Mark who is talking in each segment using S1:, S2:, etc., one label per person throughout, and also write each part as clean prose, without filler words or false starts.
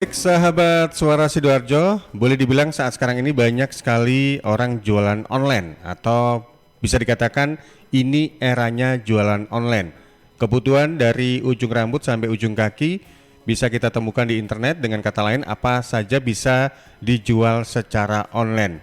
S1: Baik, sahabat Suara Sidoarjo, boleh dibilang saat sekarang ini banyak sekali orang jualan online atau bisa dikatakan ini eranya jualan online. Kebutuhan dari ujung rambut sampai ujung kaki bisa kita temukan di internet, dengan kata lain apa saja bisa dijual secara online.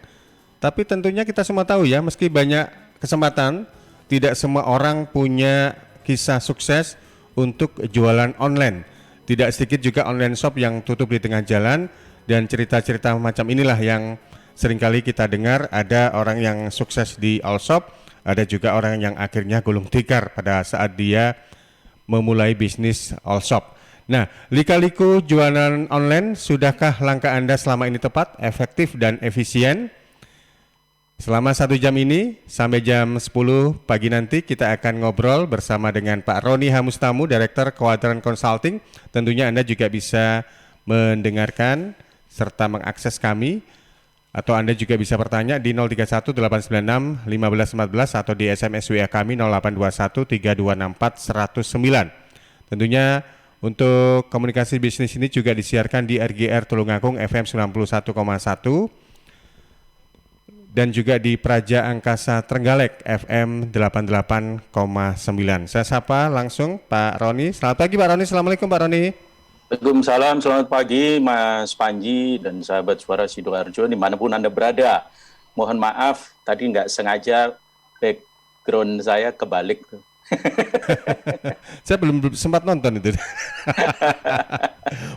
S1: Tapi tentunya kita semua tahu ya, meski banyak kesempatan, tidak semua orang punya kisah sukses untuk jualan online. Tidak sedikit juga online shop yang tutup di tengah jalan, dan cerita-cerita macam inilah yang seringkali kita dengar. Ada orang yang sukses di all shop, ada juga orang yang akhirnya gulung tikar pada saat dia memulai bisnis all shop. Nah, lika-liku jualan online, sudahkah langkah Anda selama ini tepat, efektif, dan efisien? Selama 1 jam ini sampai jam 10 pagi nanti kita akan ngobrol bersama dengan Pak Roni Hamustamu, Direktur Quadrant Consulting. Tentunya Anda juga bisa mendengarkan serta mengakses kami, atau Anda juga bisa bertanya di 031 896 1514 atau di SMS WA kami 0821 3264 109. Tentunya untuk komunikasi bisnis ini juga disiarkan di RGR Tulungagung FM 91,1 dan juga di Praja Angkasa Trenggalek FM 88,9. Saya sapa langsung Pak Roni. Selamat pagi Pak Roni. Assalamualaikum Pak Roni.
S2: Waalaikumsalam, selamat pagi Mas Panji dan sahabat Suara Sidoarjo dimanapun Anda berada. Mohon maaf, tadi nggak sengaja background saya kebalik.
S1: Saya belum sempat nonton itu.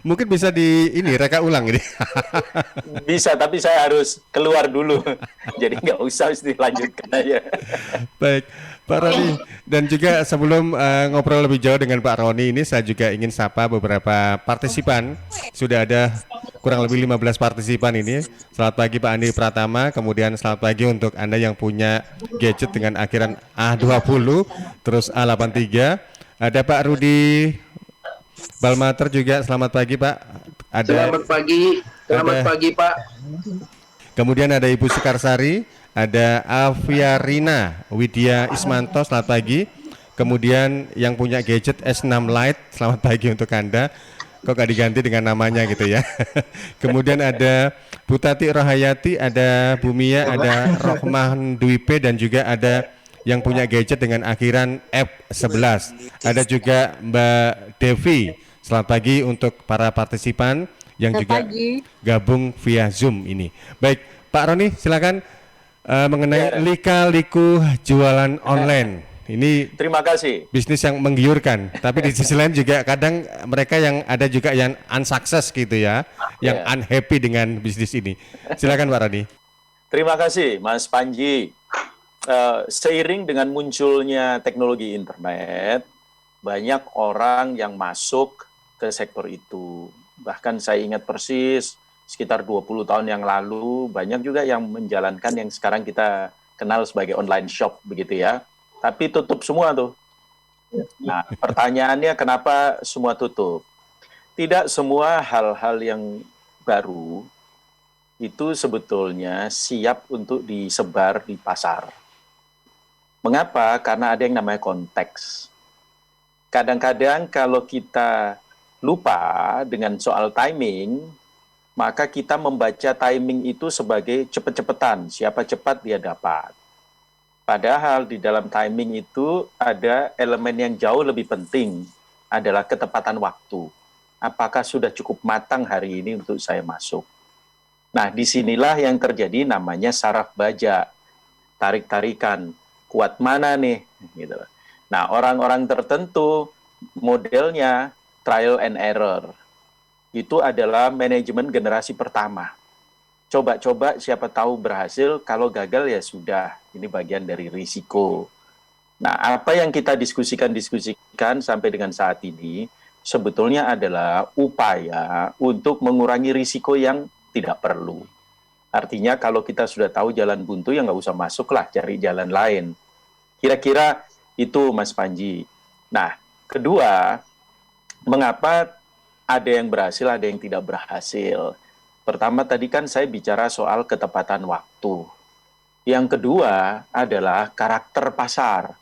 S1: Mungkin bisa reka ulang ini.
S2: Bisa, tapi saya harus keluar dulu. Jadi nggak usah dilanjutkan aja.
S1: Baik, Pak Roni. Dan juga sebelum ngobrol lebih jauh dengan Pak Roni ini, saya juga ingin sapa beberapa partisipan. Sudah ada kurang lebih 15 partisipan ini. Selamat pagi Pak Andi Pratama, kemudian selamat pagi untuk Anda yang punya gadget dengan akhiran A20, terus A83. Ada Pak Rudi Balmater juga, selamat pagi Pak.
S3: Selamat pagi, Pak.
S1: Kemudian ada Ibu Sekarsari, ada Aviarina Widya Ismanto, selamat pagi. Kemudian yang punya gadget S6 Lite, selamat pagi untuk Anda. Kok gak diganti dengan namanya gitu ya. Kemudian ada Bu Tati Rohayati, ada Bu Mia, ada Rohman Dwipe, dan juga ada yang punya gadget dengan akhiran F11. Ada juga Mbak Devi. Selamat pagi untuk para partisipan yang juga gabung via Zoom ini. Baik, Pak Roni silakan mengenai lika-liku jualan online. Ini
S2: Terima kasih.
S1: bisnis yang menggiurkan, tapi di sisi lain juga kadang mereka yang ada juga yang unsukses gitu ya, yang unhappy dengan bisnis ini. Silakan Pak Roni.
S2: Terima kasih Mas Panji. Seiring dengan munculnya teknologi internet, banyak orang yang masuk ke sektor itu. Bahkan saya ingat persis sekitar 20 tahun yang lalu banyak juga yang menjalankan yang sekarang kita kenal sebagai online shop begitu ya. Tapi tutup semua tuh. Nah, pertanyaannya kenapa semua tutup? Tidak semua hal-hal yang baru itu sebetulnya siap untuk disebar di pasar. Mengapa? Karena ada yang namanya konteks. Kadang-kadang kalau kita lupa dengan soal timing, maka kita membaca timing itu sebagai cepet-cepetan, siapa cepat dia dapat. Padahal di dalam timing itu ada elemen yang jauh lebih penting, adalah ketepatan waktu. Apakah sudah cukup matang hari ini untuk saya masuk? Nah, disinilah yang terjadi namanya saraf baja, tarik-tarikan, kuat mana nih? Gitu. Nah, orang-orang tertentu modelnya trial and error. Itu adalah manajemen generasi pertama. Coba-coba siapa tahu berhasil, kalau gagal ya sudah, ini bagian dari risiko. Nah, apa yang kita diskusikan sampai dengan saat ini, sebetulnya adalah upaya untuk mengurangi risiko yang tidak perlu. Artinya kalau kita sudah tahu jalan buntu, ya nggak usah masuklah, cari jalan lain. Kira-kira itu Mas Panji. Nah, kedua, mengapa ada yang berhasil, ada yang tidak berhasil? Pertama tadi kan saya bicara soal ketepatan waktu. Yang kedua adalah karakter pasar.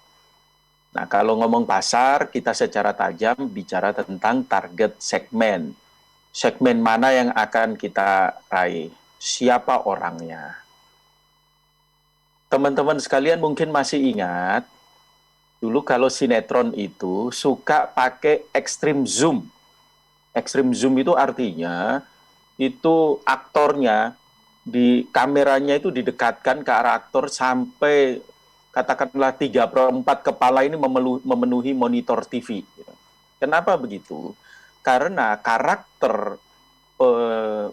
S2: Nah, kalau ngomong pasar, kita secara tajam bicara tentang target segmen. segmen mana yang akan kita raih, siapa orangnya. Teman-teman sekalian mungkin masih ingat, dulu kalau sinetron itu suka pakai extreme zoom. Extreme zoom itu artinya, itu aktornya, di kameranya itu didekatkan ke arah aktor sampai katakanlah 3/4 kepala ini memenuhi monitor TV. Kenapa begitu? Karena karakter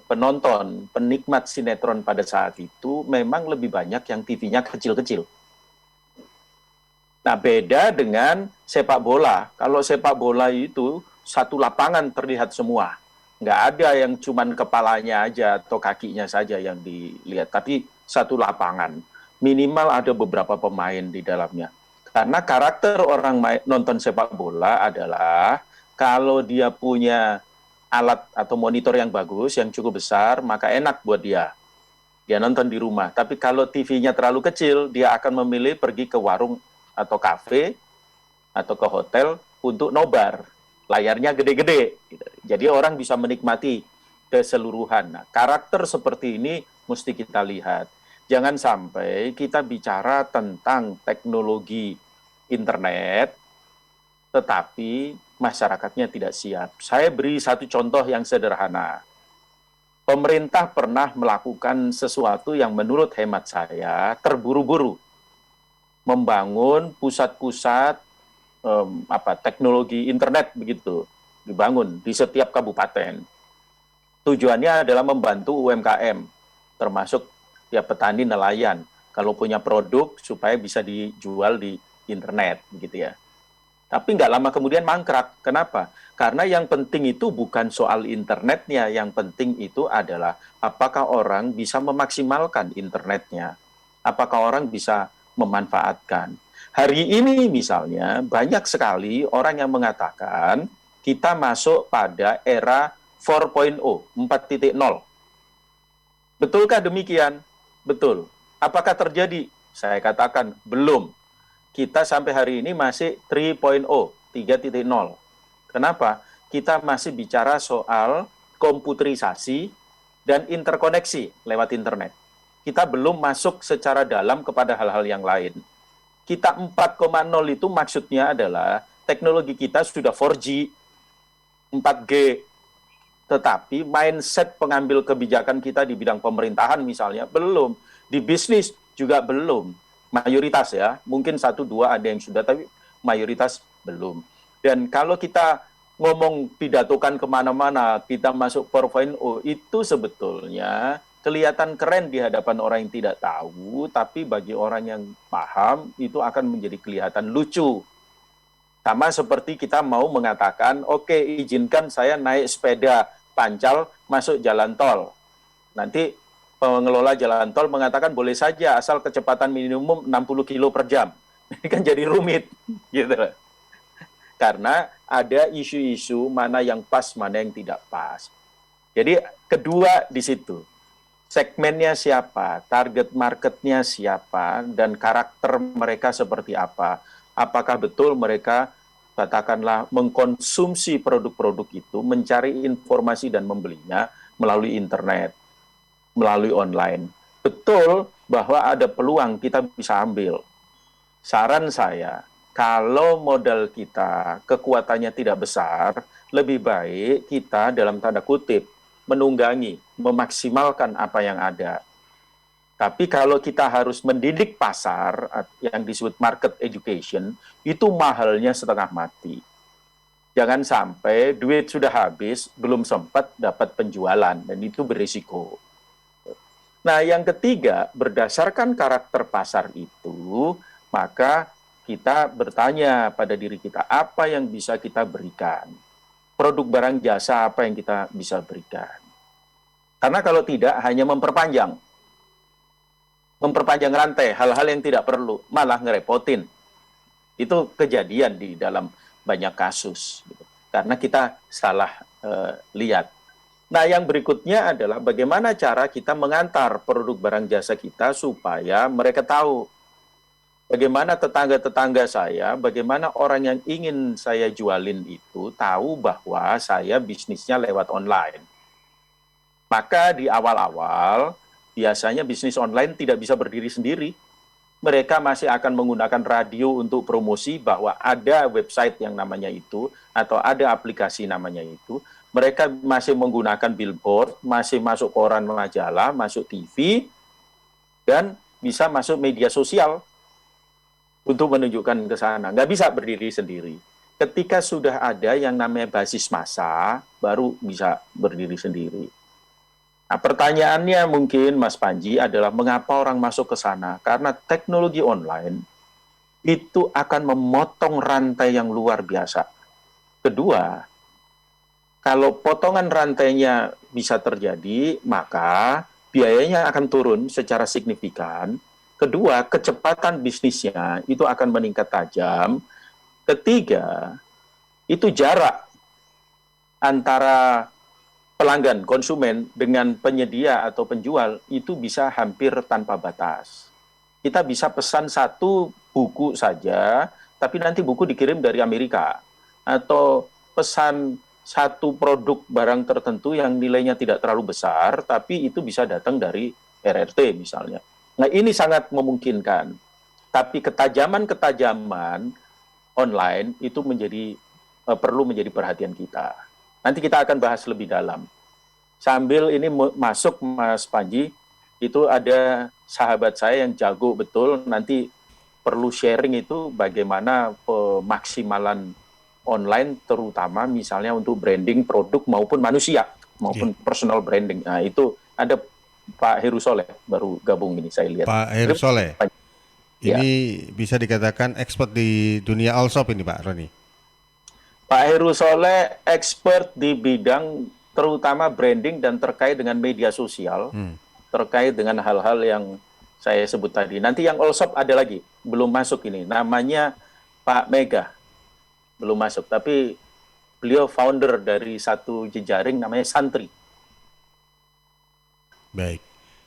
S2: penonton, penikmat sinetron pada saat itu memang lebih banyak yang TV-nya kecil-kecil. Nah, beda dengan sepak bola. Kalau sepak bola itu satu lapangan terlihat semua. Nggak ada yang cuman kepalanya aja atau kakinya saja yang dilihat, tapi satu lapangan. Minimal ada beberapa pemain di dalamnya. Karena karakter orang nonton sepak bola adalah kalau dia punya alat atau monitor yang bagus, yang cukup besar, maka enak buat dia. Dia nonton di rumah. Tapi kalau TV-nya terlalu kecil, dia akan memilih pergi ke warung atau kafe atau ke hotel untuk nobar. Layarnya gede-gede. Jadi orang bisa menikmati keseluruhan. Nah, karakter seperti ini mesti kita lihat. Jangan sampai kita bicara tentang teknologi internet, tetapi masyarakatnya tidak siap. Saya beri satu contoh yang sederhana. Pemerintah pernah melakukan sesuatu yang menurut hemat saya terburu-buru. Membangun pusat-pusat teknologi internet begitu. Dibangun di setiap kabupaten. Tujuannya adalah membantu UMKM, termasuk ya petani nelayan. Kalau punya produk supaya bisa dijual di internet gitu ya. Tapi nggak lama kemudian mangkrak. Kenapa? Karena yang penting itu bukan soal internetnya, yang penting itu adalah apakah orang bisa memaksimalkan internetnya, apakah orang bisa memanfaatkan. Hari ini misalnya banyak sekali orang yang mengatakan kita masuk pada era 4.0, 4.0. Betulkah demikian? Betul. Apakah terjadi? Saya katakan belum. Kita sampai hari ini masih 3.0, 3.0. Kenapa? Kita masih bicara soal komputerisasi dan interkoneksi lewat internet. Kita belum masuk secara dalam kepada hal-hal yang lain. Kita 4.0 itu maksudnya adalah teknologi kita sudah 4G, 4G, tetapi mindset pengambil kebijakan kita di bidang pemerintahan misalnya belum, di bisnis juga belum. Mayoritas ya, mungkin 1-2 ada yang sudah, tapi mayoritas belum. Dan kalau kita ngomong pidatokan kemana-mana, kita masuk 4.0, itu sebetulnya kelihatan keren di hadapan orang yang tidak tahu, tapi bagi orang yang paham, itu akan menjadi kelihatan lucu. Sama seperti kita mau mengatakan, oke, izinkan saya naik sepeda pancal masuk jalan tol. Nanti pengelola jalan tol mengatakan boleh saja asal kecepatan minimum 60 kilo per jam. Ini kan jadi rumit gitu. Karena ada isu-isu mana yang pas, mana yang tidak pas. Jadi kedua di situ. Segmennya siapa, target marketnya siapa, dan karakter mereka seperti apa. Apakah betul mereka katakanlah mengkonsumsi produk-produk itu, mencari informasi dan membelinya melalui internet, melalui online. Betul bahwa ada peluang kita bisa ambil. Saran saya, kalau modal kita kekuatannya tidak besar, lebih baik kita dalam tanda kutip menunggangi, memaksimalkan apa yang ada. Tapi kalau kita harus mendidik pasar yang disebut market education, itu mahalnya setengah mati. Jangan sampai duit sudah habis, belum sempat dapat penjualan, dan itu berisiko. Nah, yang ketiga, berdasarkan karakter pasar itu, maka kita bertanya pada diri kita, apa yang bisa kita berikan? Produk barang jasa apa yang kita bisa berikan? Karena kalau tidak, hanya memperpanjang rantai, hal-hal yang tidak perlu, malah ngerepotin. Itu kejadian di dalam banyak kasus. Karena kita salah lihat. Nah, yang berikutnya adalah bagaimana cara kita mengantar produk barang jasa kita supaya mereka tahu. Bagaimana tetangga-tetangga saya, bagaimana orang yang ingin saya jualin itu tahu bahwa saya bisnisnya lewat online. Maka di awal-awal, biasanya bisnis online tidak bisa berdiri sendiri. Mereka masih akan menggunakan radio untuk promosi bahwa ada website yang namanya itu, atau ada aplikasi namanya itu. Mereka masih menggunakan billboard, masih masuk koran majalah, masuk TV, dan bisa masuk media sosial untuk menunjukkan ke sana. Nggak bisa berdiri sendiri. Ketika sudah ada yang namanya basis massa, baru bisa berdiri sendiri. Nah, pertanyaannya mungkin Mas Panji adalah mengapa orang masuk ke sana? Karena teknologi online itu akan memotong rantai yang luar biasa. Kedua, kalau potongan rantainya bisa terjadi, maka biayanya akan turun secara signifikan. Kedua, kecepatan bisnisnya itu akan meningkat tajam. Ketiga, itu jarak antara pelanggan, konsumen, dengan penyedia atau penjual itu bisa hampir tanpa batas. Kita bisa pesan satu buku saja, tapi nanti buku dikirim dari Amerika. Atau pesan satu produk barang tertentu yang nilainya tidak terlalu besar, tapi itu bisa datang dari RRT misalnya. Nah, ini sangat memungkinkan. Tapi ketajaman-ketajaman online itu perlu menjadi perhatian kita. Nanti kita akan bahas lebih dalam. Sambil ini masuk Mas Panji, itu ada sahabat saya yang jago betul, nanti perlu sharing itu bagaimana pemaksimalan online, terutama misalnya untuk branding produk maupun manusia, maupun personal branding. Nah, itu ada Pak Heru Soleh, baru gabung ini saya lihat.
S1: Pak Heru Soleh,
S2: Ya.
S1: ini bisa dikatakan expert di dunia all shop ini Pak Roni.
S2: Pak Heru Soleh expert di bidang terutama branding dan terkait dengan media sosial, terkait dengan hal-hal yang saya sebut tadi. Nanti yang all shop ada lagi, belum masuk ini. Namanya Pak Mega, belum masuk. Tapi beliau founder dari satu jejaring namanya Santri.
S1: Baik.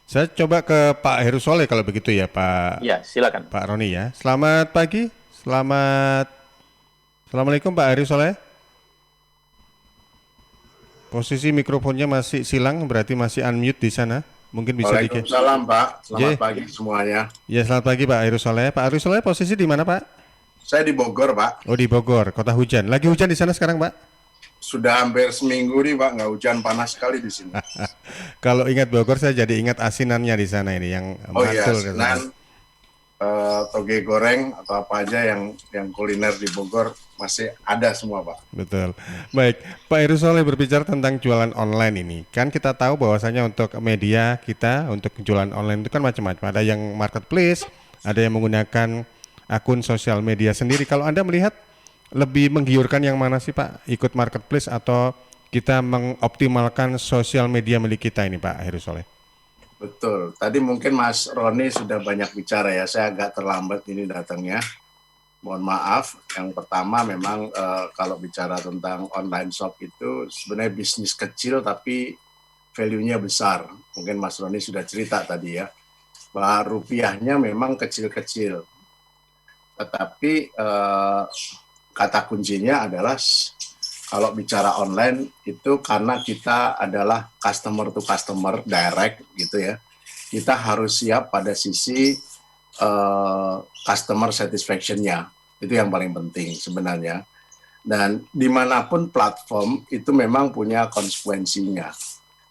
S1: Saya coba ke Pak Heru Soleh kalau begitu ya Pak.
S2: Ya, silakan.
S1: Pak Roni ya. Selamat pagi. Assalamualaikum Pak Heru Soleh. Posisi mikrofonnya masih silang, berarti masih unmute di sana. Mungkin bisa
S4: Waalaikumsalam Pak. Selamat pagi semuanya.
S1: Ya, selamat pagi Pak Heru Soleh. Pak Heru Soleh posisi di mana Pak?
S4: Saya di Bogor Pak.
S1: Oh, di Bogor, kota hujan. Lagi hujan di sana sekarang Pak?
S4: Sudah hampir seminggu nih Pak, nggak hujan, panas sekali di sini.
S1: Kalau ingat Bogor saya jadi ingat asinannya di sana ini yang mantul.
S4: Asinan, toge goreng atau apa aja yang kuliner di Bogor masih ada semua Pak.
S1: Betul. Baik, Pak Heru Soleh berbicara tentang jualan online ini. Kan kita tahu bahwasanya untuk media kita untuk jualan online itu kan macam-macam. Ada yang marketplace, ada yang menggunakan akun sosial media sendiri. Kalau Anda melihat lebih menggiurkan yang mana sih Pak? Ikut marketplace atau kita mengoptimalkan sosial media milik kita ini Pak Heru Soleh?
S4: Betul. Tadi mungkin Mas Roni sudah banyak bicara ya. Saya agak terlambat ini datangnya. Mohon maaf. Yang pertama memang kalau bicara tentang online shop itu sebenarnya bisnis kecil tapi value-nya besar. Mungkin Mas Roni sudah cerita tadi ya. Bahwa rupiahnya memang kecil-kecil. Tetapi kata kuncinya adalah kalau bicara online itu karena kita adalah customer to customer direct gitu ya, kita harus siap pada sisi customer satisfaction-nya, itu yang paling penting sebenarnya. Dan dimanapun platform itu memang punya konsekuensinya.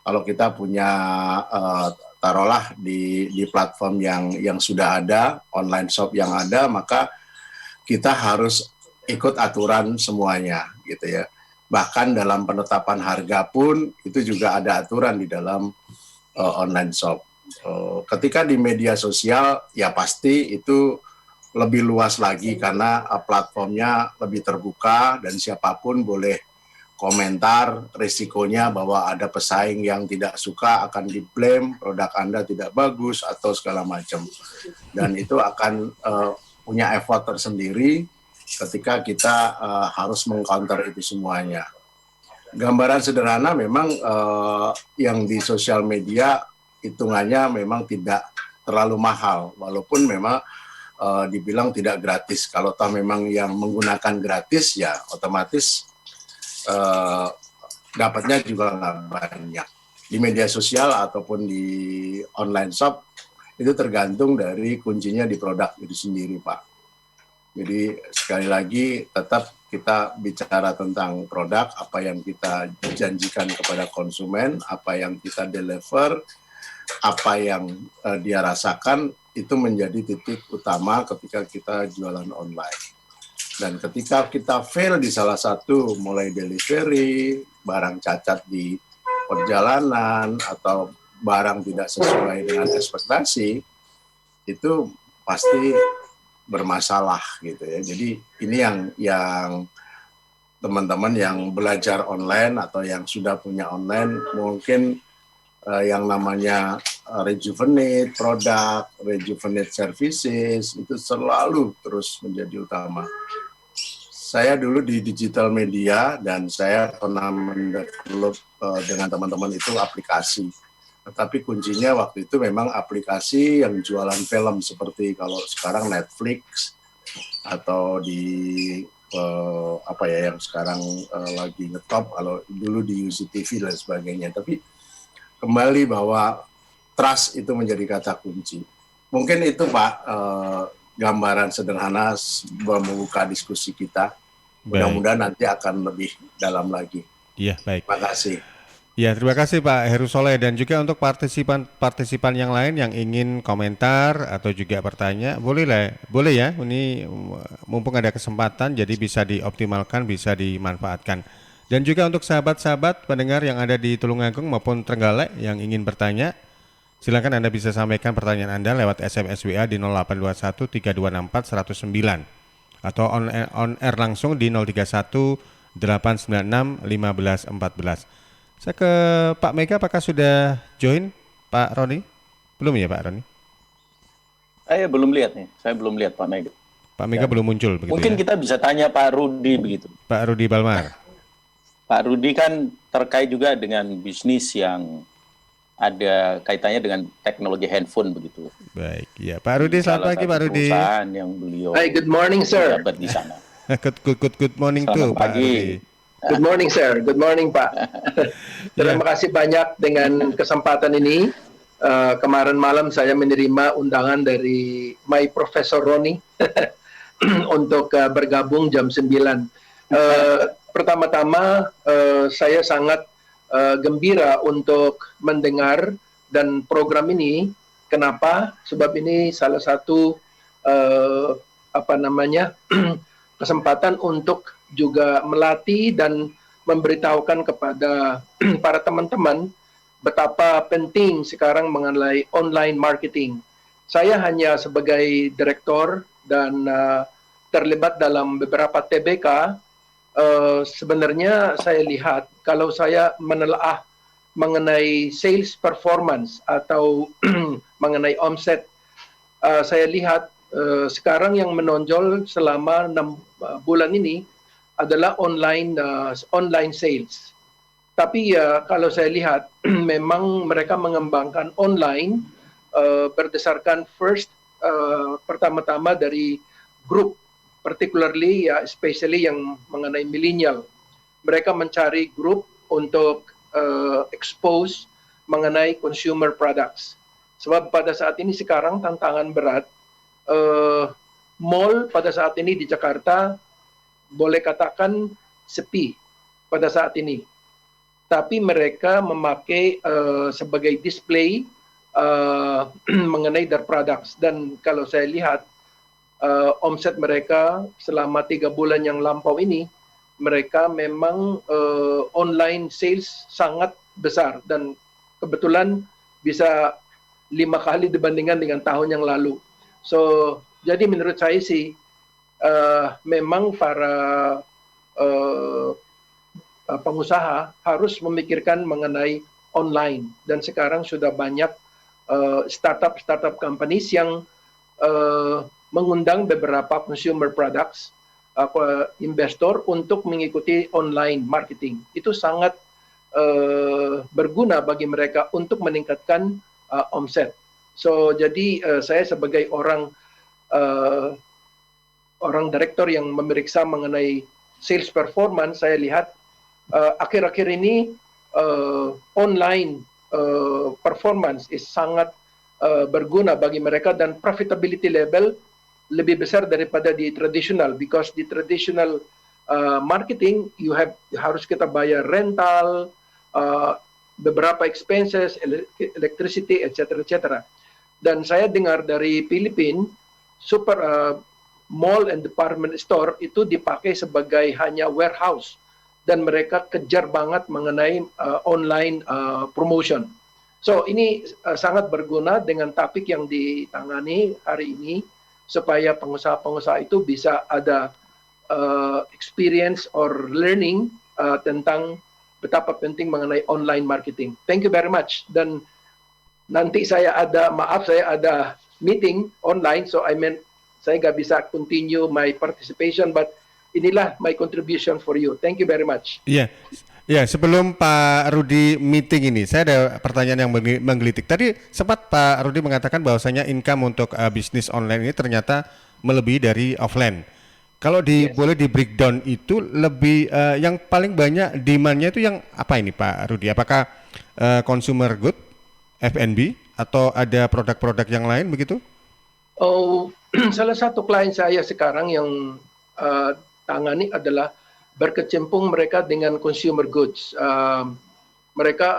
S4: Kalau kita punya taruhlah di platform yang sudah ada, online shop yang ada, maka kita harus ikut aturan semuanya gitu ya. Bahkan dalam penetapan harga pun itu juga ada aturan di dalam online shop. Ketika di media sosial ya pasti itu lebih luas lagi karena platformnya lebih terbuka dan siapapun boleh komentar, risikonya bahwa ada pesaing yang tidak suka akan diklaim produk Anda tidak bagus atau segala macam. Dan itu akan punya effort tersendiri ketika kita harus mengcounter itu semuanya. Gambaran sederhana memang yang di sosial media hitungannya memang tidak terlalu mahal, walaupun memang dibilang tidak gratis. Kalau toh memang yang menggunakan gratis, ya otomatis dapatnya juga nggak banyak. Di media sosial ataupun di online shop, itu tergantung dari kuncinya di produk itu sendiri, Pak. Jadi sekali lagi tetap kita bicara tentang produk, apa yang kita janjikan kepada konsumen, apa yang kita deliver, apa yang dia rasakan, itu menjadi titik utama ketika kita jualan online. Dan ketika kita fail di salah satu, mulai delivery, barang cacat di perjalanan, atau barang tidak sesuai dengan ekspektasi, itu pasti bermasalah gitu ya. Jadi ini yang teman-teman yang belajar online atau yang sudah punya online, mungkin yang namanya rejuvenate produk, rejuvenate services, itu selalu terus menjadi utama. Saya dulu di digital media dan saya pernah mendevelop dengan teman-teman itu aplikasi. Tetapi kuncinya waktu itu memang aplikasi yang jualan film, seperti kalau sekarang Netflix atau di yang sekarang lagi ngetop, kalau dulu di UCTV dan sebagainya. Tapi kembali bahwa trust itu menjadi kata kunci. Mungkin itu Pak, gambaran sederhana membuka diskusi kita. Mudah-mudahan nanti akan lebih dalam lagi.
S1: Iya, baik.
S4: Terima kasih.
S1: Ya, terima kasih Pak Heru Soleh, dan juga untuk partisipan yang lain yang ingin komentar atau juga bertanya, boleh ya, ini mumpung ada kesempatan jadi bisa dioptimalkan, bisa dimanfaatkan. Dan juga untuk sahabat-sahabat pendengar yang ada di Tulungagung maupun Trenggalek yang ingin bertanya, silakan Anda bisa sampaikan pertanyaan Anda lewat SMS WA di 0821 3264 109 atau on air langsung di 031 896 1514. Saya ke Pak Mega, apakah sudah join Pak Roni? Belum ya Pak Roni?
S2: Saya belum lihat nih, saya belum lihat Pak Mega.
S1: Pak Mega belum muncul begitu.
S2: Mungkin
S1: ya?
S2: kita bisa tanya Pak Rudi begitu.
S1: Pak Rudi Balmar.
S2: Pak Rudi kan terkait juga dengan bisnis yang ada kaitannya dengan teknologi handphone begitu.
S1: Baik, ya Pak Rudi, selamat pagi Pak Rudi.
S2: Perusahaan yang beliau
S3: Hi, good morning, sir.
S2: jabat di sana.
S1: Good morning tuh Pak Rudi.
S3: Good morning, sir. Good morning, Pak. Terima kasih banyak dengan kesempatan ini. Kemarin malam saya menerima undangan dari my Professor Roni untuk bergabung jam 9. Pertama-tama saya sangat gembira untuk mendengar dan program ini. Kenapa? Sebab ini salah satu kesempatan untuk juga melatih dan memberitahukan kepada para teman-teman betapa penting sekarang mengenai online marketing. Saya hanya sebagai direktur dan terlibat dalam beberapa TBK. Sebenarnya saya lihat kalau saya menelaah mengenai sales performance atau mengenai omset, saya lihat sekarang yang menonjol selama 6 bulan ini adalah online sales. Tapi kalau saya lihat memang mereka mengembangkan online berdasarkan pertama-tama dari grup, particularly especially yang mengenai milenial. Mereka mencari grup untuk expose mengenai consumer products. Sebab pada saat ini sekarang tantangan berat, mall pada saat ini di Jakarta boleh katakan sepi pada saat ini. Tapi mereka memakai sebagai display mengenai their products. Dan kalau saya lihat omset mereka selama 3 bulan yang lampau ini, mereka memang online sales sangat besar. Dan kebetulan bisa 5 kali dibandingkan dengan tahun yang lalu. So, jadi menurut saya sih, memang para pengusaha harus memikirkan mengenai online, dan sekarang sudah banyak startup companies yang mengundang beberapa consumer products investor untuk mengikuti online marketing. Itu sangat berguna bagi mereka untuk meningkatkan omset. So jadi saya sebagai orang uh, orang direktur yang memeriksa mengenai sales performance, saya lihat akhir-akhir ini online performance is sangat berguna bagi mereka dan profitability level lebih besar daripada di traditional, because di traditional marketing harus kita bayar rental, beberapa expenses, electricity, etc. Dan saya dengar dari Filipina, mall and department store itu dipakai sebagai hanya warehouse dan mereka kejar banget mengenai online promotion. So ini sangat berguna dengan topik yang ditangani hari ini supaya pengusaha-pengusaha itu bisa ada experience or learning tentang betapa penting mengenai online marketing. Thank you very much. Dan nanti saya ada meeting online, so saya nggak bisa continue my participation, but inilah my contribution for you. Thank you very much.
S1: Iya, ya sebelum Pak Rudi meeting ini, saya ada pertanyaan yang menggelitik. Tadi sempat Pak Rudi mengatakan bahwasanya income untuk bisnis online ini ternyata melebihi dari offline. Kalau boleh di breakdown itu lebih yang paling banyak demand-nya itu yang apa ini Pak Rudi? Apakah consumer good, F&B, atau ada produk-produk yang lain begitu?
S3: Oh, salah satu klien saya sekarang yang tangani adalah berkecimpung mereka dengan consumer goods. Mereka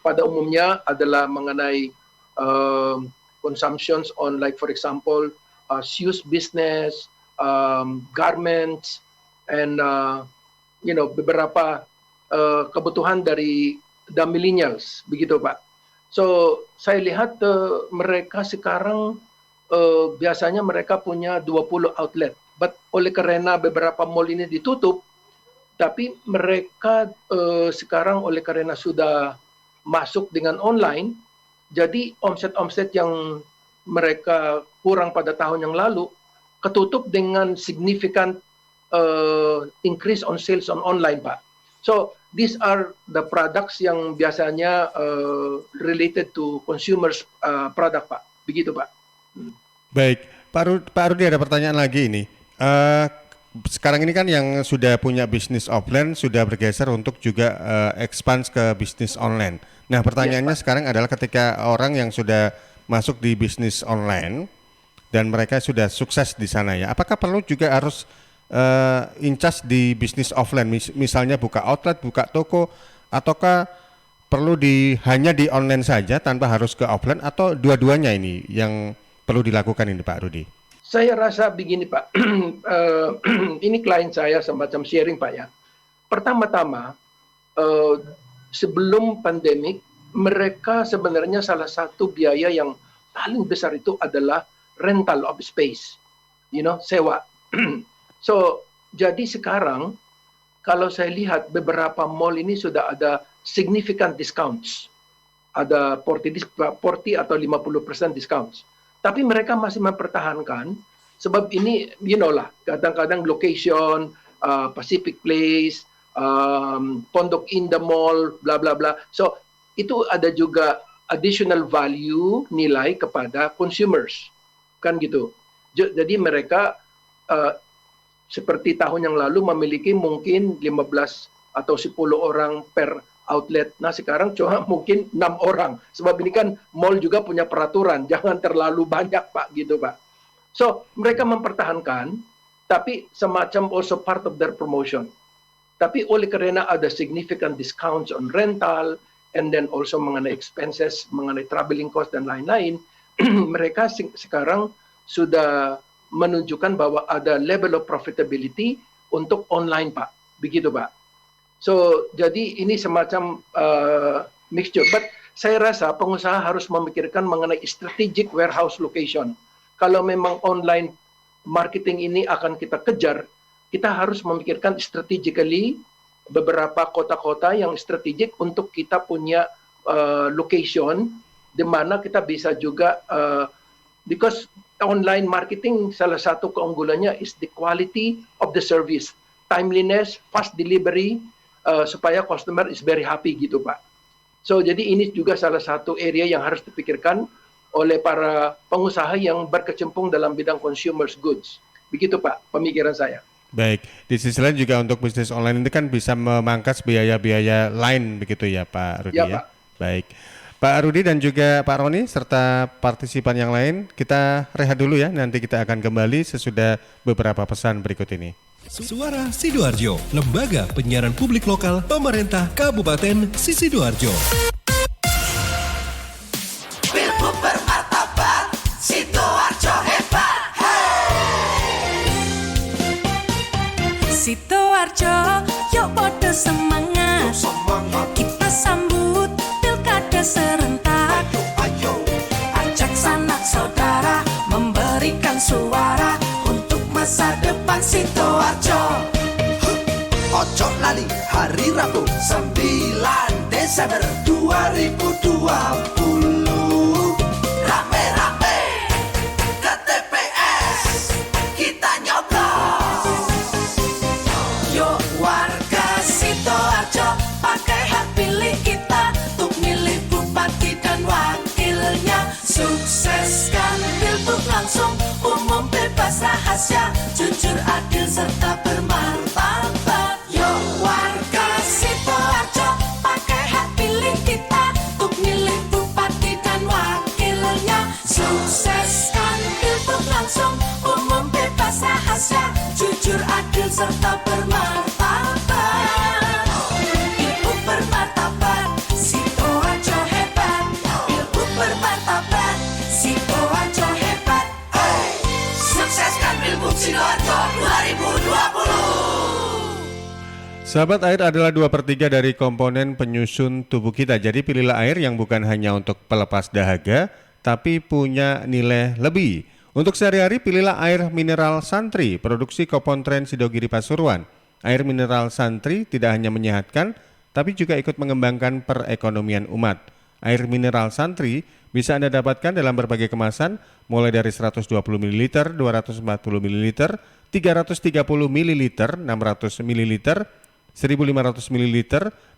S3: pada umumnya adalah mengenai consumptions on, like for example, shoes business, garments, and beberapa kebutuhan dari the millennials, begitu Pak. So saya lihat mereka sekarang biasanya mereka punya 20 outlet, but oleh karena beberapa mall ini ditutup, tapi mereka sekarang oleh karena sudah masuk dengan online, jadi omset-omset yang mereka kurang pada tahun yang lalu ketutup dengan significant increase on sales on online, Pak. So these are the products yang biasanya related to consumers product, Pak. Begitu, Pak.
S1: Baik, Pak Rudi ada pertanyaan lagi ini. Sekarang ini kan yang sudah punya bisnis offline sudah bergeser untuk juga expand ke bisnis online. Nah pertanyaannya sekarang adalah ketika orang yang sudah masuk di bisnis online dan mereka sudah sukses di sana ya, apakah perlu juga harus incas di bisnis offline, misalnya buka outlet, buka toko, ataukah perlu hanya di online saja tanpa harus ke offline, atau dua-duanya ini yang perlu dilakukan ini Pak Rudi?
S3: Saya rasa begini Pak, ini klien saya semacam sharing Pak ya. Pertama-tama, sebelum pandemik, mereka sebenarnya salah satu biaya yang paling besar itu adalah rental of space, sewa. So, jadi sekarang kalau saya lihat beberapa mall ini sudah ada significant discounts, ada 40 atau 50% discounts. Tapi mereka masih mempertahankan, sebab ini, kadang-kadang location, Pacific Place, Pondok Indah Mall, bla bla bla. So, itu ada juga additional value, nilai kepada consumers. Kan gitu. Jadi mereka, seperti tahun yang lalu memiliki mungkin 15 atau 10 orang per outlet. Nah sekarang cuma mungkin 6 orang. Sebab ini kan mall juga punya peraturan, jangan terlalu banyak Pak, gitu Pak. So mereka mempertahankan, tapi semacam also part of their promotion. Tapi oleh karena ada significant discounts on rental, and then also mengenai expenses, mengenai traveling cost dan lain-lain, mereka sekarang sudah menunjukkan bahwa ada level of profitability untuk online Pak. Begitu Pak. So, jadi ini semacam mixture. But saya rasa pengusaha harus memikirkan mengenai strategic warehouse location. Kalau memang online marketing ini akan kita kejar, kita harus memikirkan strategically beberapa kota-kota yang strategik untuk kita punya location di mana kita bisa juga, because online marketing salah satu keunggulannya is the quality of the service, timeliness, fast delivery, supaya customer is very happy gitu Pak. So jadi ini juga salah satu area yang harus dipikirkan oleh para pengusaha yang berkecimpung dalam bidang consumer goods. Begitu Pak, pemikiran saya.
S1: Baik, di sisi lain juga untuk bisnis online ini kan bisa memangkas biaya-biaya lain begitu ya Pak Rudi
S3: Ya,
S1: ya?
S3: Pak.
S1: Baik, Pak Rudi dan juga Pak Roni serta partisipan yang lain, kita rehat dulu ya, nanti kita akan kembali sesudah beberapa pesan berikut ini.
S5: Suara Sidoarjo, lembaga penyiaran publik lokal pemerintah Kabupaten Sidoarjo.
S6: Pilgub bermartabat, Sidoarjo hebat. Sidoarjo, yuk podo semangat. Kita sambut pilkada serentak. Ajak sanak saudara memberikan suara untuk masa depan Sidoarjo. Ojo lali hari Rabu 9 Desember 2020. Rame-rame ke TPS kita nyoblos. Yuk warga Sidoarjo pakai hak pilih kita untuk milih bupati dan wakilnya. Sukseskan pilgub langsung, umum bebas rahasia, jujur adil serta bermartabat. Yuk warga Sidoarjo pakai hak pilih kita untuk milih bupati dan wakilnya. Sukseskan pilgub langsung, umum bebas rahasia, jujur adil serta bermartabat. Pilgub bermartabat, Sidoarjo hebat. Pilgub bermartabat, Sidoarjo hebat. Sukseskan pilgub Sidoarjo 2020.
S1: Sahabat, air adalah 2/3 dari komponen penyusun tubuh kita. Jadi pilihlah air yang bukan hanya untuk pelepas dahaga, tapi punya nilai lebih. Untuk sehari-hari pilihlah air mineral Santri, produksi Kopontren Sidogiri Pasuruan. Air mineral Santri tidak hanya menyehatkan, tapi juga ikut mengembangkan perekonomian umat. Air mineral Santri bisa Anda dapatkan dalam berbagai kemasan, mulai dari 120 ml, 240 ml, 330 ml, 600 ml, 1.500 ml,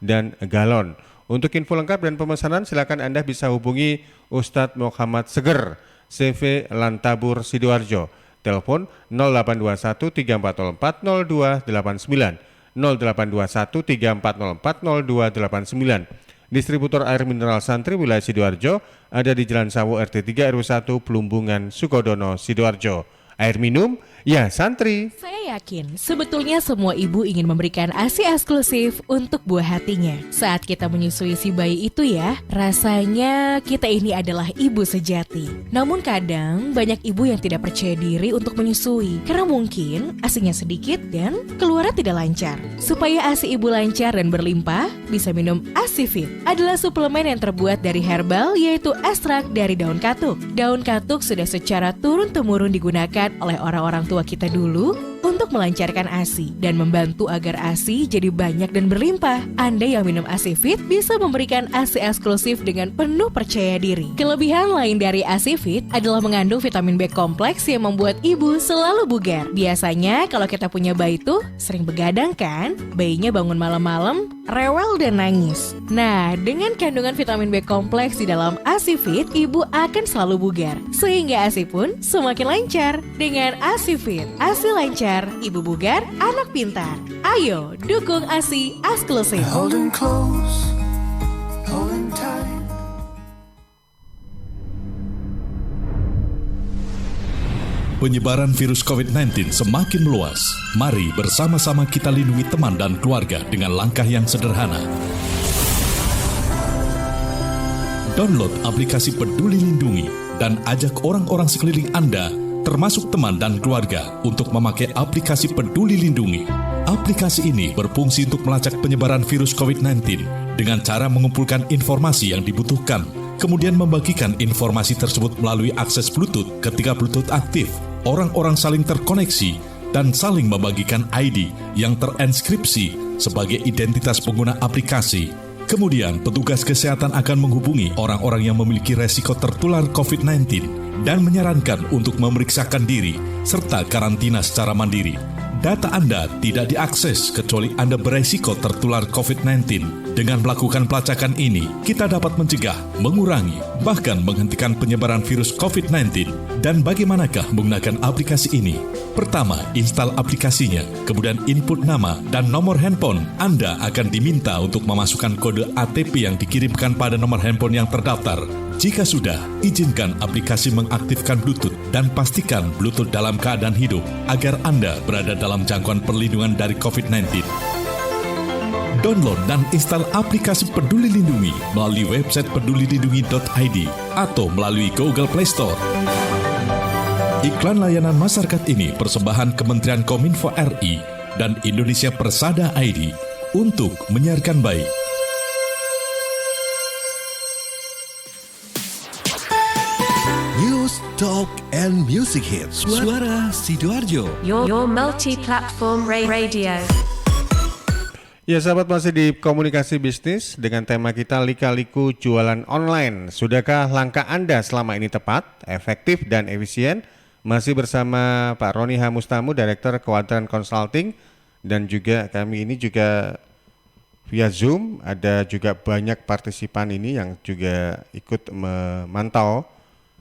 S1: dan galon. Untuk info lengkap dan pemesanan silakan Anda bisa hubungi Ustadz Muhammad Seger, CV Lantabur Sidoarjo. Telepon 0821 304 0289, 0821 304 0289. Distributor air mineral Santri wilayah Sidoarjo ada di Jalan Sawo RT 3 RW 1 Plumbungan Sukodono Sidoarjo. Air minum ya Santri.
S7: Saya yakin sebetulnya semua ibu ingin memberikan ASI eksklusif untuk buah hatinya. Saat kita menyusui si bayi itu ya, rasanya kita ini adalah ibu sejati. Namun kadang banyak ibu yang tidak percaya diri untuk menyusui karena mungkin ASInya sedikit dan keluarnya tidak lancar. Supaya ASI ibu lancar dan berlimpah, bisa minum ASI Fit. Adalah suplemen yang terbuat dari herbal, yaitu ekstrak dari daun katuk. Daun katuk sudah secara turun-temurun digunakan oleh orang-orang tua kita dulu untuk melancarkan ASI dan membantu agar ASI jadi banyak dan berlimpah. Anda yang minum ASI Fit bisa memberikan ASI eksklusif dengan penuh percaya diri. Kelebihan lain dari ASI Fit adalah mengandung vitamin B kompleks yang membuat ibu selalu bugar. Biasanya kalau kita punya bayi tuh sering begadang kan? Bayinya bangun malam-malam, rewel dan nangis. Nah, dengan kandungan vitamin B kompleks di dalam ASI Fit, ibu akan selalu bugar. Sehingga ASI pun semakin lancar. Dengan ASI Fit, ASI lancar, ibu bugar, anak pintar. Ayo, dukung ASI eksklusif.
S6: Holding close, holding tight.
S5: Penyebaran virus COVID-19 semakin meluas. Mari bersama-sama kita lindungi teman dan keluarga dengan langkah yang sederhana. Download aplikasi Peduli Lindungi dan ajak orang-orang sekeliling Anda, termasuk teman dan keluarga, untuk memakai aplikasi Peduli Lindungi. Aplikasi ini berfungsi untuk melacak penyebaran virus COVID-19 dengan cara mengumpulkan informasi yang dibutuhkan, kemudian membagikan informasi tersebut melalui akses Bluetooth. Ketika Bluetooth aktif, orang-orang saling terkoneksi dan saling membagikan ID yang terenskripsi sebagai identitas pengguna aplikasi. Kemudian, petugas kesehatan akan menghubungi orang-orang yang memiliki resiko tertular COVID-19 dan menyarankan untuk memeriksakan diri serta karantina secara mandiri. Data Anda tidak diakses kecuali Anda beresiko tertular COVID-19. Dengan melakukan pelacakan ini, kita dapat mencegah, mengurangi, bahkan menghentikan penyebaran virus COVID-19. Dan bagaimanakah menggunakan aplikasi ini? Pertama, install aplikasinya, kemudian input nama dan nomor handphone. Anda akan diminta untuk memasukkan kode ATP yang dikirimkan pada nomor handphone yang terdaftar. Jika sudah, izinkan aplikasi mengaktifkan Bluetooth dan pastikan Bluetooth dalam keadaan hidup agar Anda berada dalam jangkauan perlindungan dari COVID-19. Download dan install aplikasi Peduli Lindungi melalui website pedulilindungi.id atau melalui Google Play Store. Iklan layanan masyarakat ini persembahan Kementerian Kominfo RI dan Indonesia Persada ID untuk menyiarkan baik.
S8: News, Talk, and Music Hits. Suara Sidoarjo.
S6: Your multi-platform radio.
S1: Ya sahabat, masih di komunikasi bisnis dengan tema kita lika-liku jualan online. Sudahkah langkah Anda selama ini tepat, efektif dan efisien? Masih bersama Pak Roni H. Mustamu, Direktur Quadrant Consulting, dan juga kami ini juga via Zoom. Ada juga banyak partisipan ini yang juga ikut memantau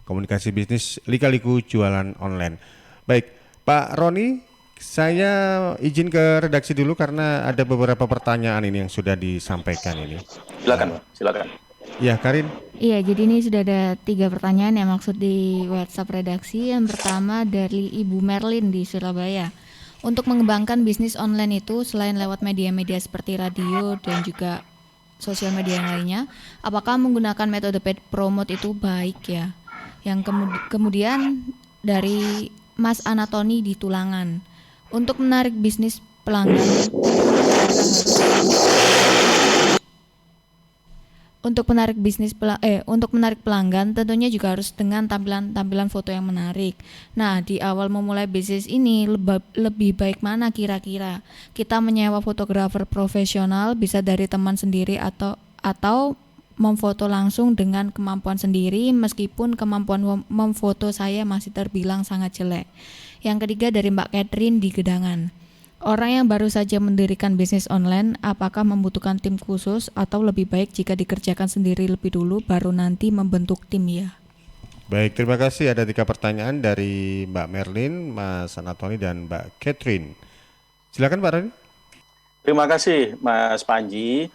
S1: komunikasi bisnis lika-liku jualan online. Baik, Pak Roni, saya izin ke redaksi dulu karena ada beberapa pertanyaan ini yang sudah disampaikan ini.
S2: Silakan.
S1: Ya, Karin.
S9: Iya, jadi ini sudah ada 3 pertanyaan yang maksud di WhatsApp redaksi. Yang pertama dari Ibu Merlin di Surabaya. Untuk mengembangkan bisnis online itu selain lewat media-media seperti radio dan juga sosial media yang lainnya, apakah menggunakan metode paid promote itu baik ya? Yang kemudian dari Mas Anatoni di Tulangan. Untuk menarik bisnis pelanggan untuk menarik pelanggan tentunya juga harus dengan tampilan foto yang menarik. Nah, di awal memulai bisnis ini lebih baik mana kira-kira? Kita menyewa fotografer profesional, bisa dari teman sendiri atau memfoto langsung dengan kemampuan sendiri, meskipun kemampuan memfoto saya masih terbilang sangat jelek. Yang ketiga dari Mbak Catherine di Gedangan. Orang yang baru saja mendirikan bisnis online, apakah membutuhkan tim khusus atau lebih baik jika dikerjakan sendiri lebih dulu baru nanti membentuk tim ya?
S1: Baik, terima kasih. Ada 3 pertanyaan dari Mbak Merlin, Mas Anatoni, dan Mbak Catherine. Silakan Pak Roni.
S2: Terima kasih Mas Panji.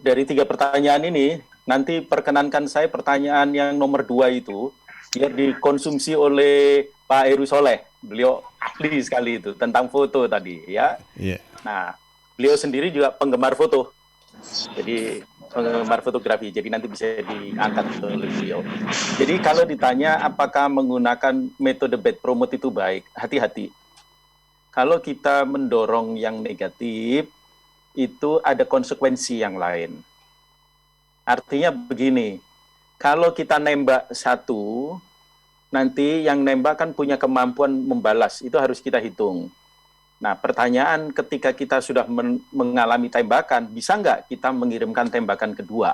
S2: Dari 3 pertanyaan ini, nanti perkenankan saya pertanyaan yang nomor 2 itu biar dikonsumsi oleh Pak Heru Soleh. Beliau ahli sekali itu tentang foto tadi ya.
S1: Iya.
S2: Nah, beliau sendiri juga penggemar foto. Jadi penggemar fotografi. Jadi nanti bisa diangkat oleh beliau. Jadi kalau ditanya apakah menggunakan metode paid promote itu baik, hati-hati. Kalau kita mendorong yang negatif, itu ada konsekuensi yang lain. Artinya begini, kalau kita nembak satu, nanti yang nembak kan punya kemampuan membalas, itu harus kita hitung. Nah, pertanyaan ketika kita sudah mengalami tembakan, bisa nggak kita mengirimkan tembakan kedua?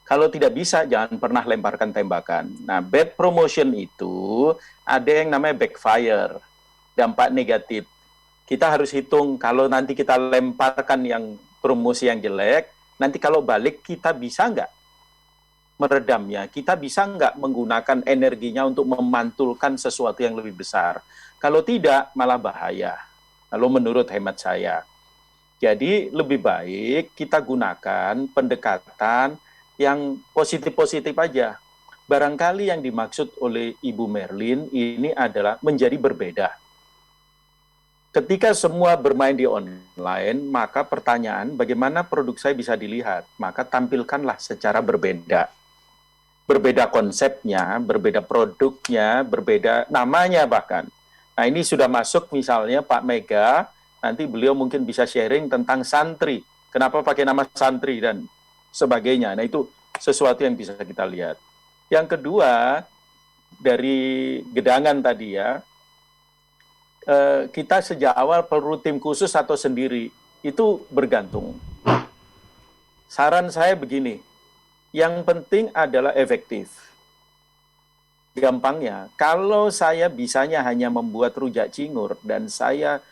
S2: Kalau tidak bisa, jangan pernah lemparkan tembakan. Nah, bad promotion itu ada yang namanya backfire, dampak negatif. Kita harus hitung kalau nanti kita lemparkan yang promosi yang jelek, nanti kalau balik kita bisa nggak meredamnya, kita bisa nggak menggunakan energinya untuk memantulkan sesuatu yang lebih besar. Kalau tidak, malah bahaya. Lalu menurut hemat saya. Jadi lebih baik kita gunakan pendekatan yang positif-positif aja. Barangkali yang dimaksud oleh Ibu Merlin ini adalah menjadi berbeda. Ketika semua bermain di online, maka pertanyaan bagaimana produk saya bisa dilihat? Maka tampilkanlah secara berbeda. Berbeda konsepnya, berbeda produknya, berbeda namanya bahkan. Nah, ini sudah masuk misalnya Pak Mega, nanti beliau mungkin bisa sharing tentang santri. Kenapa pakai nama santri dan sebagainya. Nah, itu sesuatu yang bisa kita lihat. Yang kedua, dari Gedangan tadi ya, kita sejak awal perlu tim khusus atau sendiri, itu bergantung. Saran saya begini, yang penting adalah efektif. Gampangnya, kalau saya bisanya hanya membuat rujak cingur dan saya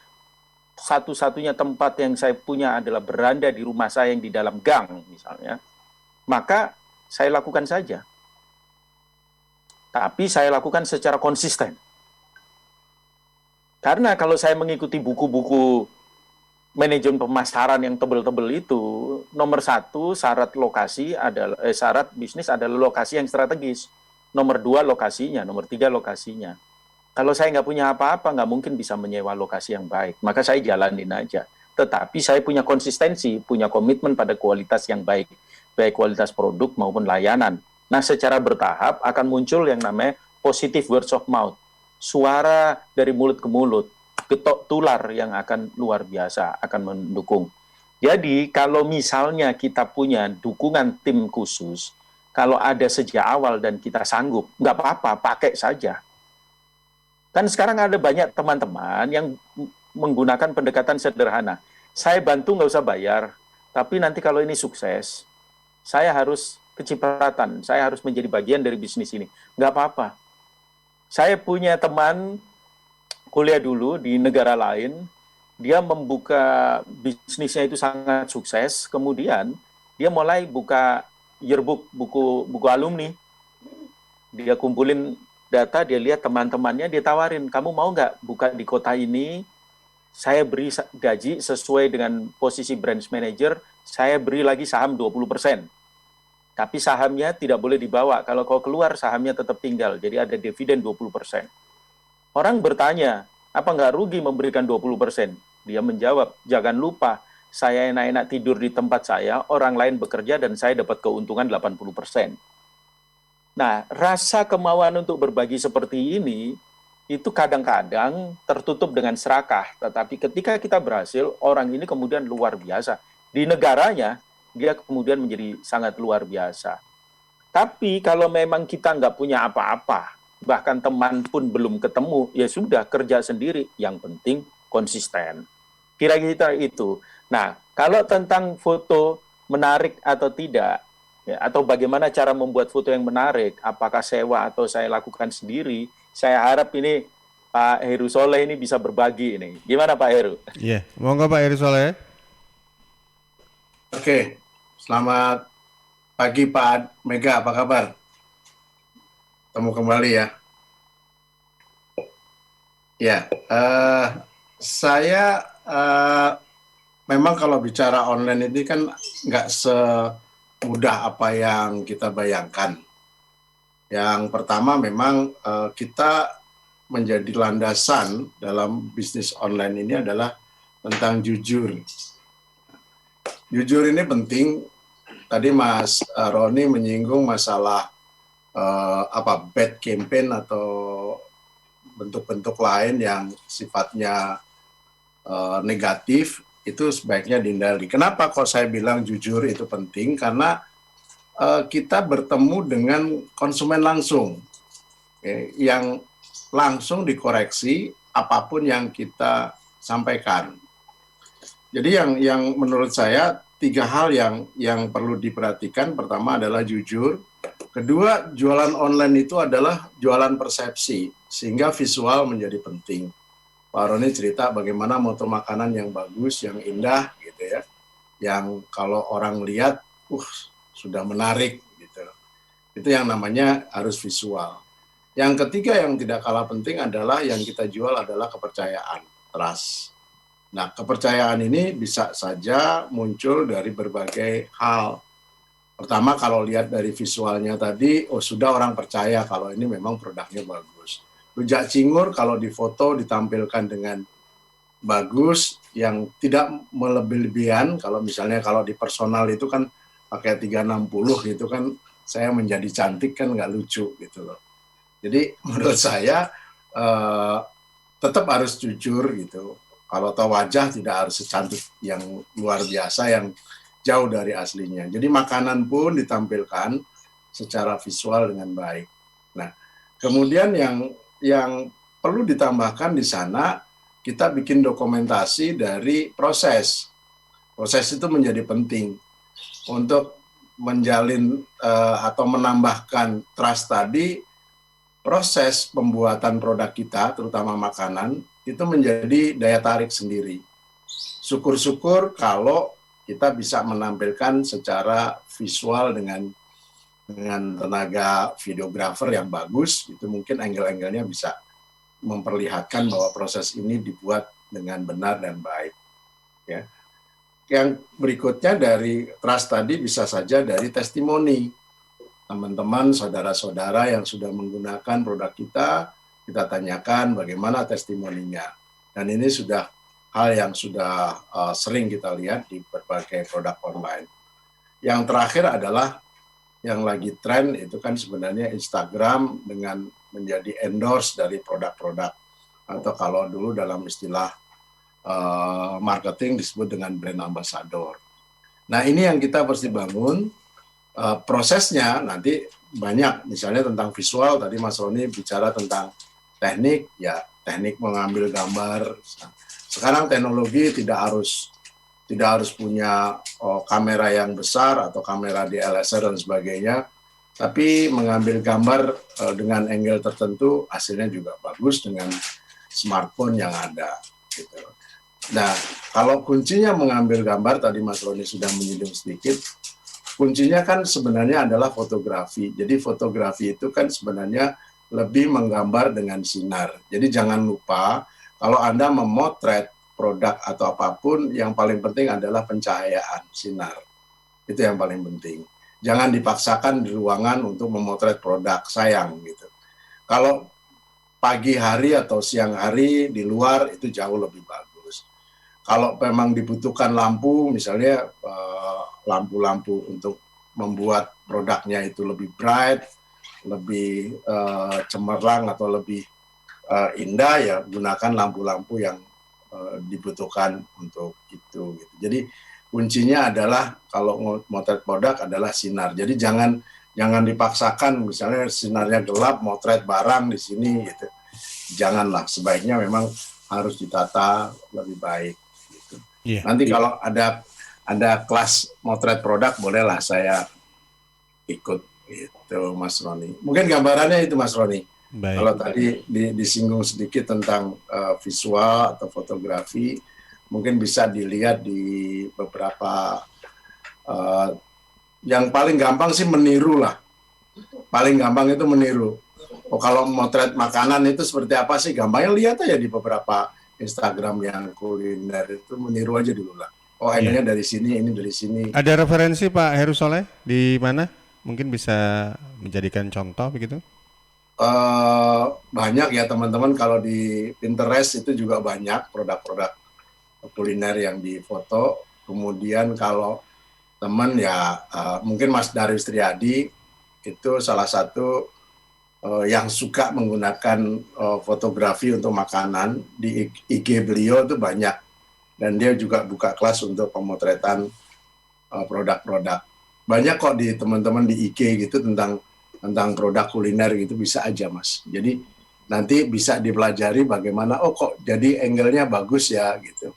S2: satu-satunya tempat yang saya punya adalah beranda di rumah saya yang di dalam gang misalnya, maka saya lakukan saja. Tapi saya lakukan secara konsisten. Karena kalau saya mengikuti buku-buku manajemen pemasaran yang tebel-tebel itu, nomor 1 syarat lokasi adalah syarat bisnis adalah lokasi yang strategis. Nomor 2 lokasinya, nomor 3 lokasinya. Kalau saya nggak punya apa-apa, nggak mungkin bisa menyewa lokasi yang baik. Maka saya jalanin aja. Tetapi saya punya konsistensi, punya komitmen pada kualitas yang baik. Baik kualitas produk maupun layanan. Nah, secara bertahap akan muncul yang namanya positive words of mouth. Suara dari mulut ke mulut. Getok tular yang akan luar biasa, akan mendukung. Jadi, kalau misalnya kita punya dukungan tim khusus, kalau ada sejak awal dan kita sanggup, nggak apa-apa, pakai saja. Kan sekarang ada banyak teman-teman yang menggunakan pendekatan sederhana. Saya bantu nggak usah bayar, tapi nanti kalau ini sukses, saya harus kecipratan, saya harus menjadi bagian dari bisnis ini. Nggak apa-apa. Saya punya teman kuliah dulu di negara lain, dia membuka bisnisnya itu sangat sukses, kemudian dia mulai buka yearbook, buku alumni. Dia kumpulin data, dia lihat teman-temannya, dia tawarin, kamu mau nggak buka di kota ini, saya beri gaji sesuai dengan posisi branch manager, saya beri lagi saham 20%. Tapi sahamnya tidak boleh dibawa, kalau kau keluar sahamnya tetap tinggal, jadi ada dividen 20%. Orang bertanya, apa nggak rugi memberikan 20%? Dia menjawab, jangan lupa, saya enak-enak tidur di tempat saya, orang lain bekerja dan saya dapat keuntungan 80%. Nah, rasa kemauan untuk berbagi seperti ini, itu kadang-kadang tertutup dengan serakah. Tetapi ketika kita berhasil, orang ini kemudian luar biasa. Di negaranya, dia kemudian menjadi sangat luar biasa. Tapi kalau memang kita nggak punya apa-apa, bahkan teman pun belum ketemu, ya sudah kerja sendiri. Yang penting konsisten. Kira-kira itu. Nah, kalau tentang foto menarik atau tidak, ya, atau bagaimana cara membuat foto yang menarik, apakah sewa atau saya lakukan sendiri, saya harap ini Pak Heru Soleh ini bisa berbagi ini. Gimana Pak Heru?
S1: Iya, monggo Pak Heru Soleh.
S4: Oke, selamat pagi Pak Mega, apa kabar? Ketemu kembali ya. Ya, saya memang kalau bicara online ini kan nggak semudah apa yang kita bayangkan. Yang pertama memang kita menjadi landasan dalam bisnis online ini adalah tentang jujur. Jujur ini penting. Tadi Mas Roni menyinggung masalah bad campaign atau bentuk-bentuk lain yang sifatnya negatif, itu sebaiknya dihindari. Kenapa kok saya bilang jujur itu penting? Karena kita bertemu dengan konsumen langsung, yang langsung dikoreksi apapun yang kita sampaikan. Jadi yang menurut saya 3 hal yang perlu diperhatikan. Pertama adalah jujur. Kedua, jualan online itu adalah jualan persepsi, sehingga visual menjadi penting. Pak Roni cerita bagaimana moto makanan yang bagus, yang indah, gitu ya, yang kalau orang lihat, sudah menarik, gitu. Itu yang namanya harus visual. Yang ketiga yang tidak kalah penting adalah yang kita jual adalah kepercayaan, trust. Nah, kepercayaan ini bisa saja muncul dari berbagai hal. Pertama, kalau lihat dari visualnya tadi, sudah orang percaya kalau ini memang produknya bagus. Rujak cingur kalau di foto ditampilkan dengan bagus, yang tidak melebih-lebihan. Kalau misalnya kalau di personal itu kan pakai 360 gitu kan, saya menjadi cantik kan nggak lucu gitu loh. Jadi menurut saya tetap harus jujur gitu. Kalau tahu wajah tidak harus secantik yang luar biasa, yang jauh dari aslinya. Jadi makanan pun ditampilkan secara visual dengan baik. Nah, kemudian yang perlu ditambahkan di sana, kita bikin dokumentasi dari proses. Proses itu menjadi penting untuk menjalin atau menambahkan trust tadi. Proses pembuatan produk kita, terutama makanan, itu menjadi daya tarik sendiri. syukur-syukur kalau kita bisa menampilkan secara visual dengan tenaga videografer yang bagus, itu mungkin angle-angle-nya bisa memperlihatkan bahwa proses ini dibuat dengan benar dan baik. Ya. Yang berikutnya dari trust tadi bisa saja dari testimoni. Teman-teman, saudara-saudara yang sudah menggunakan produk kita tanyakan bagaimana testimoninya. Dan ini sudah hal yang sudah sering kita lihat di berbagai produk online. Yang terakhir adalah yang lagi tren itu kan sebenarnya Instagram dengan menjadi endorse dari produk-produk, atau kalau dulu dalam istilah marketing disebut dengan brand ambassador. Nah, ini yang kita mesti bangun. Prosesnya nanti banyak, misalnya tentang visual, tadi Mas Roni bicara tentang teknik, ya teknik mengambil gambar. Sekarang teknologi tidak harus punya kamera yang besar atau kamera DSLR dan sebagainya, tapi mengambil gambar dengan angle tertentu hasilnya juga bagus dengan smartphone yang ada. Gitu. Nah, kalau kuncinya mengambil gambar, tadi Mas Roni sudah menyinggung sedikit, kuncinya kan sebenarnya adalah fotografi. Jadi fotografi itu kan sebenarnya lebih menggambar dengan sinar. Jadi jangan lupa kalau Anda memotret produk atau apapun, yang paling penting adalah pencahayaan sinar. Itu yang paling penting. Jangan dipaksakan di ruangan untuk memotret produk, sayang gitu. Kalau pagi hari atau siang hari di luar itu jauh lebih bagus. Kalau memang dibutuhkan lampu, misalnya lampu-lampu untuk membuat produknya itu lebih bright, lebih cemerlang atau lebih indah, ya gunakan lampu-lampu yang dibutuhkan untuk itu. Gitu. Jadi kuncinya adalah kalau motret produk adalah sinar. Jadi jangan dipaksakan, misalnya sinarnya gelap, motret barang di sini gitu. Janganlah, sebaiknya memang harus ditata lebih baik. Gitu. Yeah. Nanti kalau ada kelas motret produk, bolehlah saya ikut itu, Mas Roni. Mungkin gambarannya itu, Mas Roni. Baik. Kalau tadi disinggung sedikit tentang visual atau fotografi, mungkin bisa dilihat di beberapa, yang paling gampang sih meniru lah. Paling gampang itu meniru. Oh, kalau motret makanan itu seperti apa sih? Gampangnya lihat aja di beberapa Instagram yang kuliner itu, meniru aja dulu lah. Oh, ini dari sini, ini dari sini. Ada referensi Pak Heru Soleh di mana? Mungkin bisa menjadikan contoh begitu? Banyak ya teman-teman, kalau di Pinterest itu juga banyak produk-produk kuliner yang difoto. Kemudian kalau teman ya mungkin Mas Darwis Triadi itu salah satu yang suka menggunakan fotografi untuk makanan. Di IG beliau itu banyak, dan dia juga buka kelas untuk pemotretan produk-produk. Banyak kok di teman-teman di IG gitu tentang produk kuliner gitu, bisa aja Mas. Jadi nanti bisa dipelajari bagaimana, oh kok jadi angle-nya bagus ya gitu.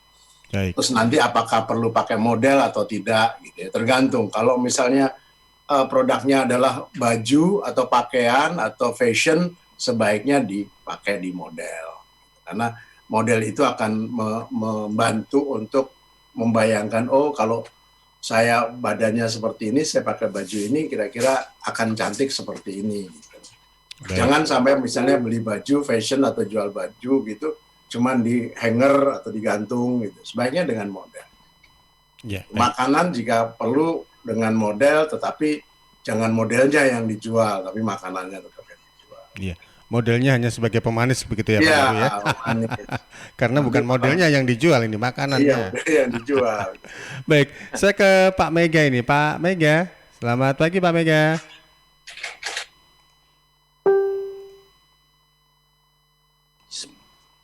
S4: Baik. Terus nanti apakah perlu pakai model atau tidak gitu ya, tergantung. Kalau misalnya produknya adalah baju atau pakaian atau fashion, sebaiknya dipakai di model. Karena model itu akan membantu untuk membayangkan, oh kalau saya badannya seperti ini, saya pakai baju ini, kira-kira akan cantik seperti ini. Gitu. Jangan sampai misalnya beli baju fashion atau jual baju gitu, cuman di hanger atau digantung gitu. Sebaiknya dengan model. Makanan jika perlu dengan model, tetapi jangan modelnya yang dijual, tapi makanannya tetap yang dijual. Modelnya hanya sebagai pemanis begitu ya Pak Heru ya? Pemanis. Karena bukan modelnya yang dijual, ini makanannya. Iya, yang dijual. Baik, saya ke Pak Mega ini. Pak Mega, selamat pagi Pak Mega.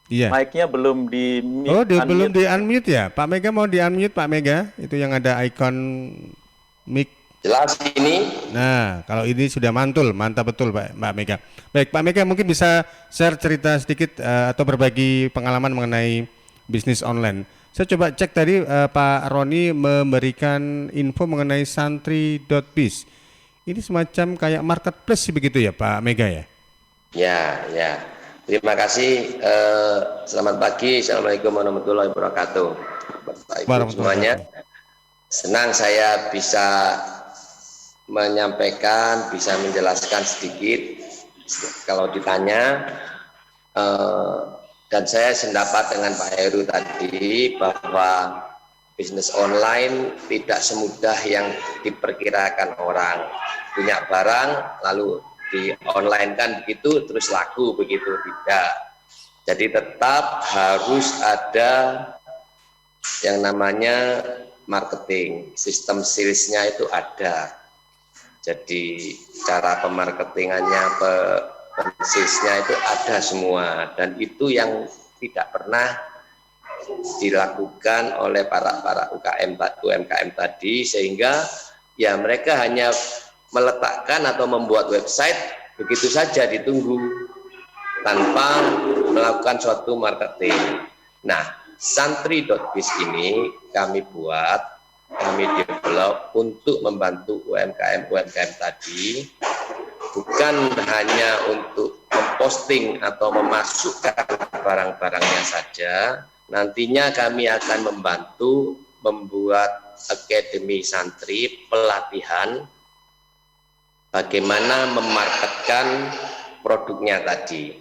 S2: Iya. Mic-nya belum di mute.
S1: Oh, belum di unmute ya? Pak Mega mau di unmute Pak Mega? Itu yang ada ikon mic.
S10: Jelas ini.
S1: Nah, kalau ini sudah mantul, mantap betul Mbak Mega. Baik, Pak Mega mungkin bisa share cerita sedikit atau berbagi pengalaman mengenai bisnis online. Saya coba cek tadi Pak Roni memberikan info mengenai santri.biz. Ini semacam kayak marketplace begitu ya Pak Mega ya?
S10: Ya. Terima kasih. Selamat pagi. Assalamualaikum warahmatullahi wabarakatuh. Bapak Ibu
S1: Warahmatullahi
S10: semuanya.
S1: wabarakatuh.
S10: Senang saya bisa menyampaikan, bisa menjelaskan sedikit kalau ditanya. Dan saya sependapat dengan Pak Heru tadi bahwa bisnis online tidak semudah yang diperkirakan orang. Punya barang lalu di online kan begitu terus laku begitu, tidak. Jadi tetap harus ada yang namanya marketing, sistem salesnya itu ada. Jadi cara pemarketingannya, salesnya itu ada semua, dan itu yang tidak pernah dilakukan oleh para UMKM tadi, sehingga ya mereka hanya meletakkan atau membuat website begitu saja ditunggu tanpa melakukan suatu marketing. Nah, Santri.biz ini kami develop untuk membantu UMKM tadi, bukan hanya untuk memposting atau memasukkan barang-barangnya saja. Nantinya kami akan membantu membuat akademi santri, pelatihan bagaimana memarketkan produknya tadi,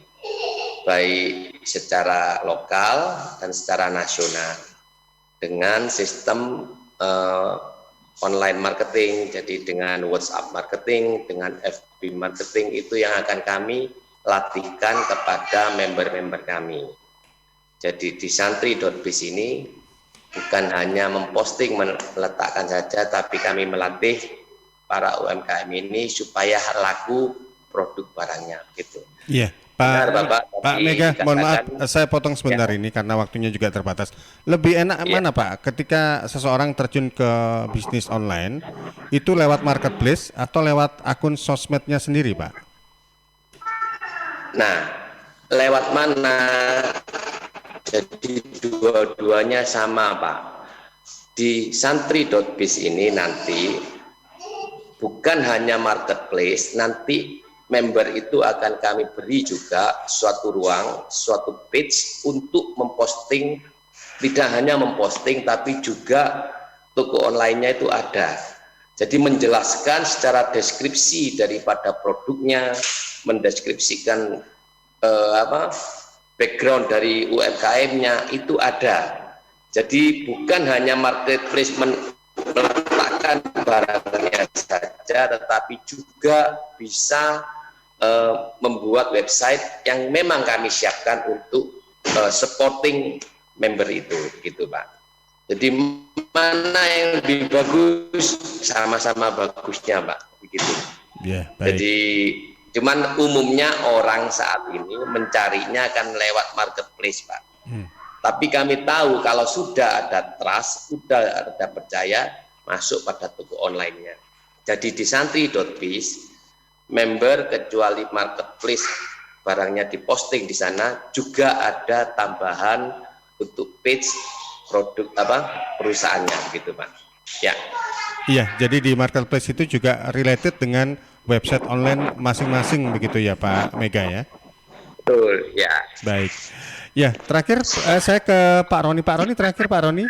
S10: baik secara lokal dan secara nasional dengan sistem online marketing. Jadi dengan WhatsApp marketing, dengan FB marketing, itu yang akan kami latihkan kepada member-member kami. Jadi di Santri.biz ini bukan hanya memposting, meletakkan saja, tapi kami melatih para UMKM ini supaya laku produk barangnya gitu.
S1: Iya,
S10: Benar, Bapak.
S1: Pak Mega, mohon maaf,
S10: Dikatakan,
S1: saya potong sebentar ini karena waktunya juga terbatas. Lebih enak mana Pak, ketika seseorang terjun ke bisnis online, itu lewat marketplace atau lewat akun sosmednya sendiri, Pak?
S10: Nah, lewat mana? Jadi dua-duanya sama, Pak. Di Santri.biz ini nanti bukan hanya marketplace, nanti member itu akan kami beri juga suatu ruang, suatu page untuk memposting, tidak hanya memposting tapi juga toko online-nya itu ada. Jadi menjelaskan secara deskripsi daripada produknya, mendeskripsikan background dari UMKM-nya itu ada. Jadi bukan hanya marketplace meletakkan barangnya saja, tetapi juga bisa membuat website yang memang kami siapkan untuk supporting member itu, gitu Pak. Jadi mana yang lebih bagus, sama-sama bagusnya Pak, begitu.
S1: Ya, baik.
S10: Jadi cuman umumnya orang saat ini mencarinya akan lewat marketplace Pak. Tapi kami tahu kalau sudah ada trust, sudah ada percaya, masuk pada toko online-nya. Jadi di Santri.biz, member kecuali marketplace barangnya diposting di sana, juga ada tambahan untuk page produk perusahaannya, gitu Pak. Ya.
S1: Iya, jadi di marketplace itu juga related dengan website online masing-masing begitu ya Pak Mega ya?
S10: Betul, ya.
S1: Baik. Ya, terakhir saya ke Pak Roni. Pak Roni, terakhir Pak Roni.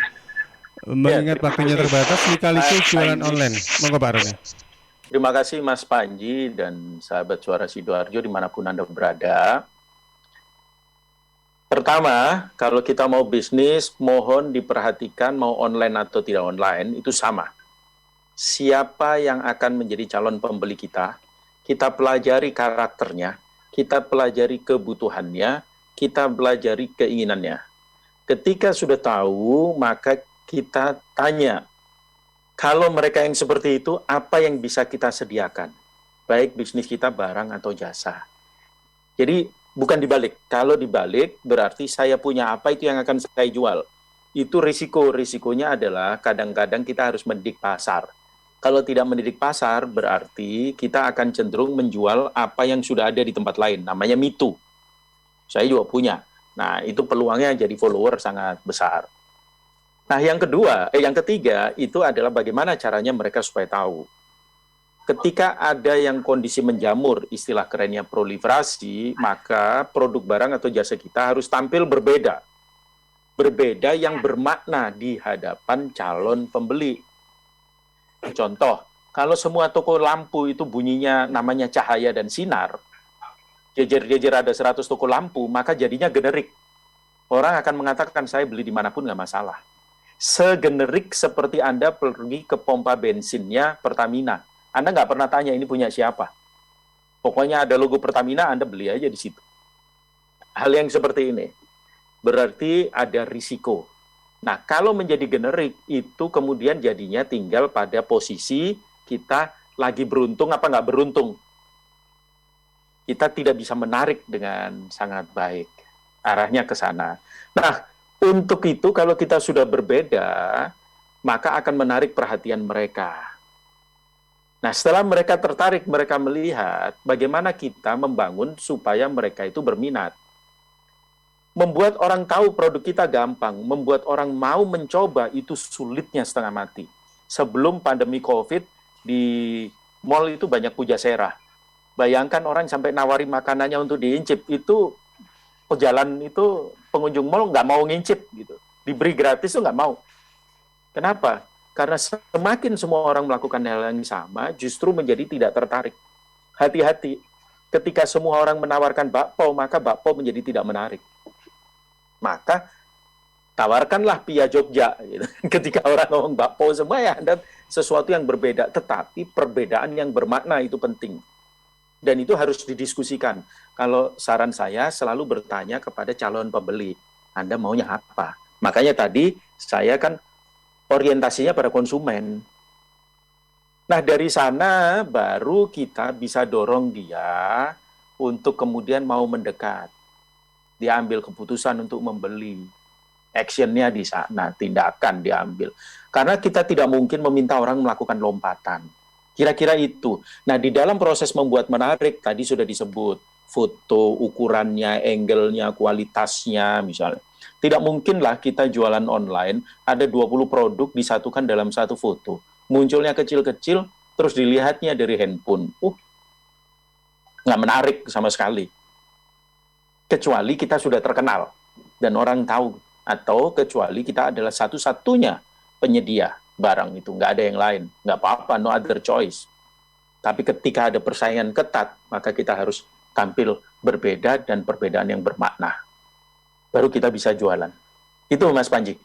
S1: Mengingat waktunya terbatas, lika-liku jualan online. Monggo Pak Roni.
S2: Terima kasih Mas Panji dan sahabat Suara Sidoarjo dimanapun Anda berada. Pertama, kalau kita mau bisnis, mohon diperhatikan mau online atau tidak online, itu sama. Siapa yang akan menjadi calon pembeli kita pelajari karakternya, kita pelajari kebutuhannya, kita pelajari keinginannya. Ketika sudah tahu, maka kita tanya, kalau mereka yang seperti itu, apa yang bisa kita sediakan? Baik bisnis kita barang atau jasa. Jadi bukan dibalik. Kalau dibalik, berarti saya punya apa itu yang akan saya jual. Itu risikonya adalah kadang-kadang kita harus mendidik pasar. Kalau tidak mendidik pasar, berarti kita akan cenderung menjual apa yang sudah ada di tempat lain. Namanya me too. Saya juga punya. Nah, itu peluangnya jadi follower sangat besar. Nah, yang ketiga, itu adalah bagaimana caranya mereka supaya tahu. Ketika ada yang kondisi menjamur, istilah kerennya proliferasi, maka produk barang atau jasa kita harus tampil berbeda. berbeda yang bermakna di hadapan calon pembeli. Contoh, kalau semua toko lampu itu bunyinya namanya cahaya dan sinar, jejer-jejer ada 100 toko lampu, maka jadinya generik. Orang akan mengatakan saya beli dimanapun nggak masalah. Segenerik seperti Anda pergi ke pompa bensinnya Pertamina. Anda nggak pernah tanya ini punya siapa. Pokoknya ada logo Pertamina, Anda beli aja di situ. Hal yang seperti ini berarti ada risiko. Nah, kalau menjadi generik, itu kemudian jadinya tinggal pada posisi kita lagi beruntung apa nggak beruntung. Kita tidak bisa menarik dengan sangat baik. Arahnya ke sana. Nah, untuk itu kalau kita sudah berbeda, maka akan menarik perhatian mereka. Nah, setelah mereka tertarik, mereka melihat bagaimana kita membangun supaya mereka itu berminat. Membuat orang tahu produk kita gampang, membuat orang mau mencoba itu sulitnya setengah mati. Sebelum pandemi COVID, di mall itu banyak pujasera. Bayangkan orang sampai nawari makanannya untuk diincip, itu jalan itu pengunjung mall nggak mau ngincip gitu. Diberi gratis itu nggak mau. Kenapa? Karena semakin semua orang melakukan hal yang sama, justru menjadi tidak tertarik. Hati-hati, ketika semua orang menawarkan bakpao, maka bakpao menjadi tidak menarik. Maka tawarkanlah pia Jogja. Gitu. Ketika orang ngomong bakpao semua ya Anda sesuatu yang berbeda, tetapi perbedaan yang bermakna itu penting. Dan itu harus didiskusikan. Kalau saran saya selalu bertanya kepada calon pembeli, Anda maunya apa? Makanya tadi saya kan orientasinya pada konsumen. Nah, dari sana baru kita bisa dorong dia untuk kemudian mau mendekat. Dia ambil keputusan untuk membeli. Actionnya di sana, tindakan diambil. Karena kita tidak mungkin meminta orang melakukan lompatan. Kira-kira itu. Nah, di dalam proses membuat menarik, tadi sudah disebut, foto, ukurannya, angle-nya, kualitasnya, misalnya. Tidak mungkinlah kita jualan online, ada 20 produk disatukan dalam satu foto. Munculnya kecil-kecil, terus dilihatnya dari handphone. Nggak menarik sama sekali. Kecuali kita sudah terkenal, dan orang tahu. Atau kecuali kita adalah satu-satunya penyedia barang itu, nggak ada yang lain. Nggak apa-apa, no other choice. Tapi ketika ada persaingan ketat, maka kita harus tampil berbeda dan perbedaan yang bermakna. Baru kita bisa jualan. Itu Mas Panji.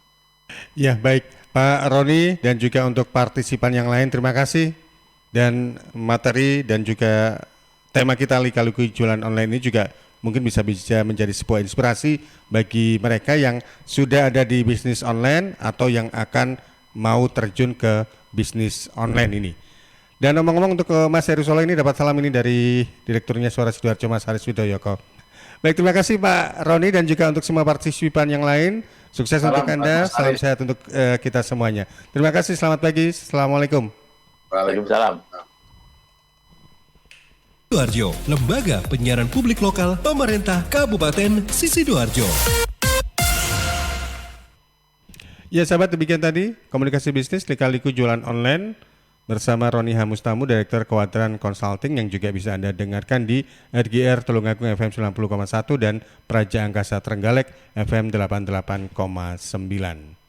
S1: Ya, baik Pak Roni dan juga untuk partisipan yang lain, terima kasih. Dan materi dan juga tema kita lika-liku jualan online ini juga mungkin bisa menjadi sebuah inspirasi bagi mereka yang sudah ada di bisnis online atau yang akan mau terjun ke bisnis online ini. Dan ngomong-ngomong untuk Mas Heru Solo ini dapat salam ini dari Direkturnya Suara Sidoarjo Mas Haris Widoyoko. Baik, terima kasih Pak Roni dan juga untuk semua partisipan yang lain. Sukses salam untuk Anda, salam sehat untuk kita semuanya. Terima kasih, selamat pagi, Assalamualaikum.
S2: Waalaikumsalam.
S8: Sidoarjo, Lembaga Penyiaran Publik Lokal Pemerintah Kabupaten Sidoarjo.
S1: Ya sahabat, demikian tadi komunikasi bisnis lika-liku jualan online bersama Roni Hamustamu, Direktur Kewatran Consulting yang juga bisa Anda dengarkan di RGR Tulungagung FM 90,1 dan Praja Angkasa Trenggalek FM 88,9.